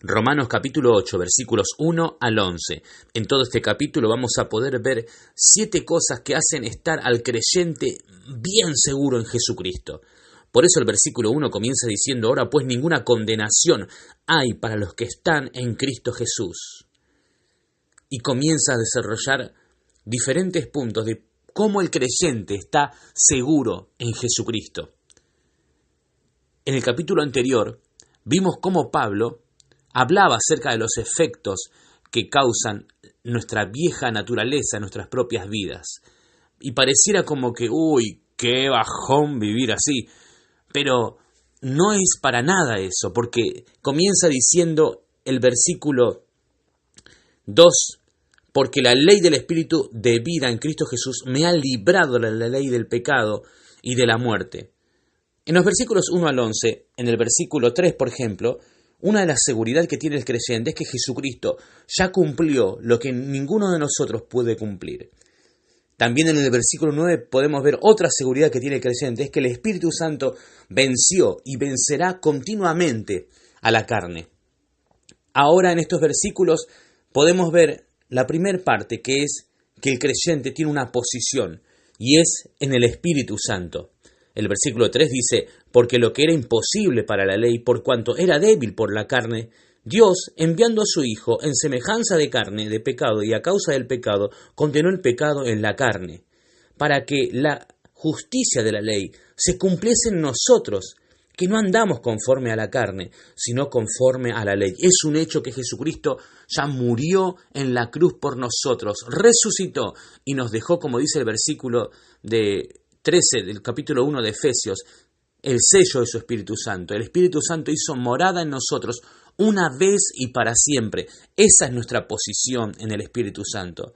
Romanos capítulo 8, versículos 1 al 11. En todo este capítulo vamos a poder ver 7 cosas que hacen estar al creyente bien seguro en Jesucristo. Por eso el versículo 1 comienza diciendo: ahora pues ninguna condenación hay para los que están en Cristo Jesús. Y comienza a desarrollar diferentes puntos de cómo el creyente está seguro en Jesucristo. En el capítulo anterior vimos cómo Pablo hablaba acerca de los efectos que causan nuestra vieja naturaleza en nuestras propias vidas. Y pareciera como que, qué bajón vivir así. Pero no es para nada eso, porque comienza diciendo el versículo 2, porque la ley del Espíritu de vida en Cristo Jesús me ha librado de la ley del pecado y de la muerte. En los versículos 1 al 11, en el versículo 3, por ejemplo, una de las seguridades que tiene el creyente es que Jesucristo ya cumplió lo que ninguno de nosotros puede cumplir. También en el versículo 9 podemos ver otra seguridad que tiene el creyente, es que el Espíritu Santo venció y vencerá continuamente a la carne. Ahora en estos versículos podemos ver la primera parte, que es que el creyente tiene una posición, y es en el Espíritu Santo. El versículo 3 dice: porque lo que era imposible para la ley, por cuanto era débil por la carne, Dios, enviando a su Hijo en semejanza de carne, de pecado, y a causa del pecado, condenó el pecado en la carne, para que la justicia de la ley se cumpliese en nosotros, que no andamos conforme a la carne, sino conforme a la ley. Es un hecho que Jesucristo ya murió en la cruz por nosotros, resucitó y nos dejó, como dice el versículo de 13 del capítulo 1 de Efesios, el sello de su Espíritu Santo. El Espíritu Santo hizo morada en nosotros una vez y para siempre. Esa es nuestra posición en el Espíritu Santo.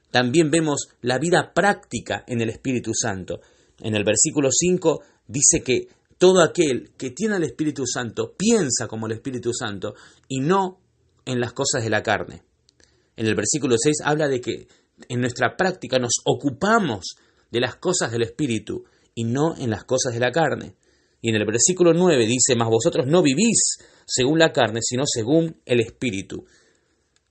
También vemos la vida práctica en el Espíritu Santo. En el versículo 5 dice que todo aquel que tiene al Espíritu Santo piensa como el Espíritu Santo y no en las cosas de la carne. En el versículo 6 habla de que en nuestra práctica nos ocupamos de las cosas del Espíritu y no en las cosas de la carne. Y en el versículo 9 dice: mas vosotros no vivís según la carne, sino según el Espíritu.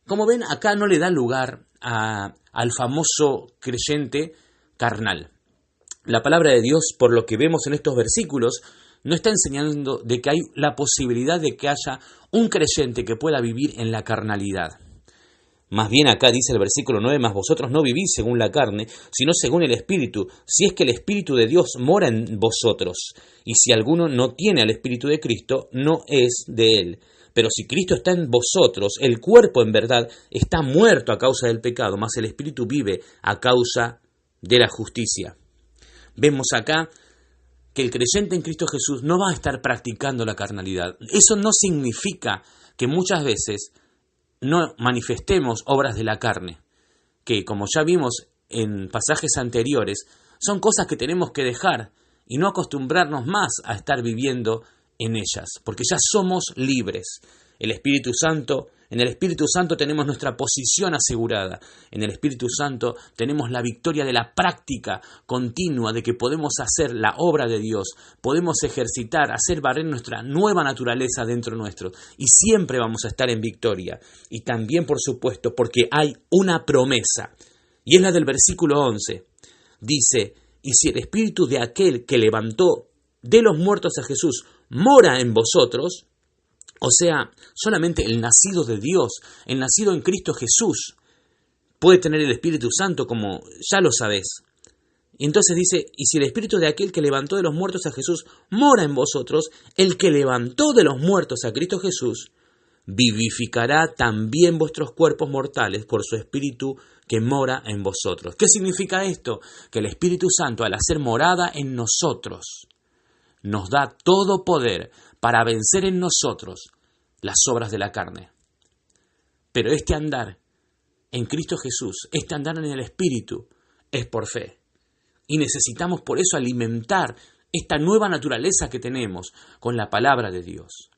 Como ven, acá no le da lugar al famoso creyente carnal. La palabra de Dios, por lo que vemos en estos versículos, no está enseñando de que hay la posibilidad de que haya un creyente que pueda vivir en la carnalidad. Más bien acá dice el versículo 9, mas vosotros no vivís según la carne, sino según el Espíritu, si es que el Espíritu de Dios mora en vosotros. Y si alguno no tiene al Espíritu de Cristo, no es de él. Pero si Cristo está en vosotros, el cuerpo en verdad está muerto a causa del pecado, mas el Espíritu vive a causa de la justicia. Vemos acá que el creyente en Cristo Jesús no va a estar practicando la carnalidad. Eso no significa que muchas veces no manifestemos obras de la carne, que como ya vimos en pasajes anteriores, son cosas que tenemos que dejar y no acostumbrarnos más a estar viviendo en ellas, porque ya somos libres. En el Espíritu Santo tenemos nuestra posición asegurada. En el Espíritu Santo tenemos la victoria de la práctica continua, de que podemos hacer la obra de Dios, podemos ejercitar, hacer valer nuestra nueva naturaleza dentro nuestro, y siempre vamos a estar en victoria. Y también, por supuesto, porque hay una promesa, y es la del versículo 11. Dice: y si el Espíritu de aquel que levantó de los muertos a Jesús mora en vosotros, o sea, solamente el nacido de Dios, el nacido en Cristo Jesús, puede tener el Espíritu Santo, como ya lo sabés. Y entonces dice: y si el Espíritu de aquel que levantó de los muertos a Jesús mora en vosotros, el que levantó de los muertos a Cristo Jesús, vivificará también vuestros cuerpos mortales por su Espíritu que mora en vosotros. ¿Qué significa esto? Que el Espíritu Santo, al hacer morada en nosotros, nos da todo poder para vencer en nosotros las obras de la carne. Pero este andar en Cristo Jesús, este andar en el Espíritu, es por fe. Y necesitamos por eso alimentar esta nueva naturaleza que tenemos con la palabra de Dios.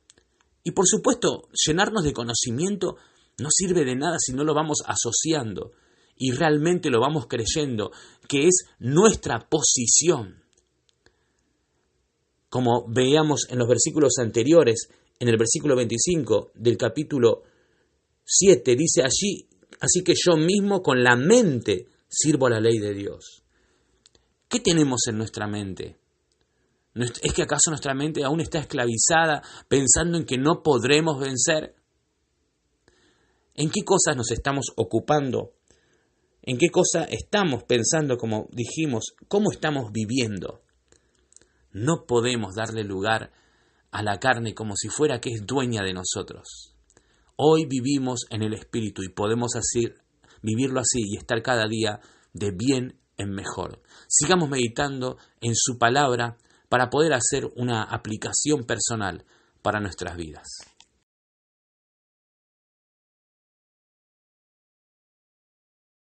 Y por supuesto, llenarnos de conocimiento no sirve de nada si no lo vamos asociando y realmente lo vamos creyendo, que es nuestra posición. Como veíamos en los versículos anteriores, en el versículo 25 del capítulo 7, dice allí, así que yo mismo con la mente sirvo a la ley de Dios. ¿Qué tenemos en nuestra mente? ¿Es que acaso nuestra mente aún está esclavizada pensando en que no podremos vencer? ¿En qué cosas nos estamos ocupando? ¿En qué cosa estamos pensando, como dijimos? ¿Cómo estamos viviendo? No podemos darle lugar a la carne como si fuera que es dueña de nosotros. Hoy vivimos en el Espíritu y podemos así, vivirlo así y estar cada día de bien en mejor. Sigamos meditando en su palabra para poder hacer una aplicación personal para nuestras vidas.